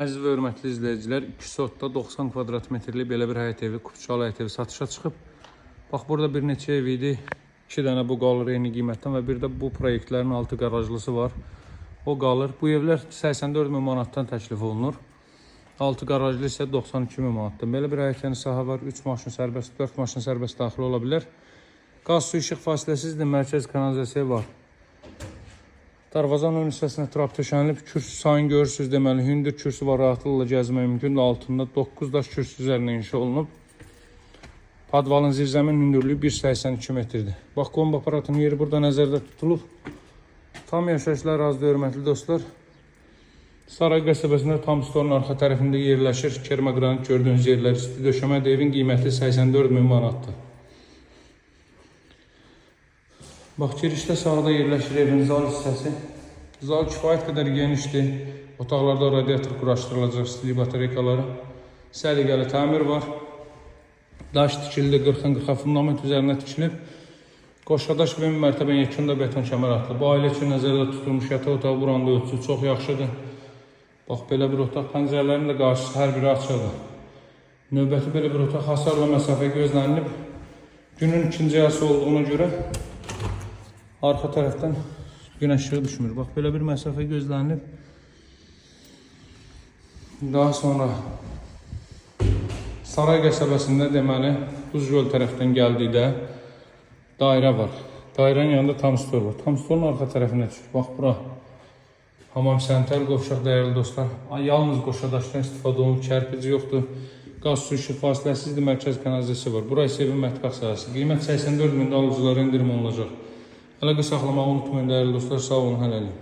Əziz və hörmətli izləyicilər, 2 sotda 90 kvadrat metrli belə bir həyət evi, Kupçalı həyət evi satışa çıxıb. Bax, burada bir neçə ev idi. 2 dənə bu qalır eyni qiymətdən və bir də bu proyektlərin 6 qarajlısı var. O qalır. Bu evlər 84 min manatdan təklif olunur. 6 qarajlı isə 92 min manatdan. Belə bir həyət sahə var. 3 maşın sərbəst, 4 maşın sərbəst daxil ola bilər. Qaz, su, işıq fasiləsizdir. Mərkəz kanalizasiya var. Darvazanın ön hissəsinə trap döşənilib, kürsü sayını görürsünüz deməli, hündür kürsü var, rahatlıqla gəzmək mümkündür. Altında 9 daş kürsü üzərinə inşa olunub. Padvalın zirzəmin hündürlüyü 1,82 metrdir. Bax, kombi aparatının yeri burada nəzərdə tutulub. Tam yaşayışlar razıdır, hörmətli dostlar. Saray qəsəbəsində tam storun arxa tərəfində yerləşir. Kermaqranit gördüyünüz yerlər isti döşəmədir. Evin qiyməti 84 min manatdır. Bax, girişdə sağda yerləşir evin zal hissəsi. Zal kifayət qədər genişdir. Otaqlarda radiator quraşdırılacaq, stilik batareykaları. Səliqəli təmir var. Daş tikildi, 40-40 fundament üzərinə tikilib. Qoşadaş və mərtəbə yekunda beton kəmər atılıb. Bu ailə üçün nəzərdə tutulmuş yataq otağı buranda ölçüsü çox yaxşıdır. Bax, belə bir otaq, pəncərələrin də qarşısı hər biri açılır. Növbəti belə bir otaq hasarla məsafə gözlənilib. Günün ikinci yarısı olduğuna görə arxa tərəfdən günəş işığı düşmür. Bax, belə bir məsafə gözlənilib. Daha sonra Saray qəsəbəsində deməli Buzgöl tərəfdən gəldikdə dairə var. Dairənin yanında tam stor var. Tam storun arxa tərəfinə çıxır. Bax, bura hamam sənətəl qovşaq dəyərli dostlar. Yalnız qoşadaşdan istifadə olunub, kərpici yoxdur. Qaz, su, işıq fasiləsizdir, mərkəz kanalizasiya var. Burası evin mətbəx sahəsi. Qiymət 84 min alıcılara indirim olunacaq. Əlaqə saxlamağı unutmayın dəyərli dostlar. Sağ olun, hələlik.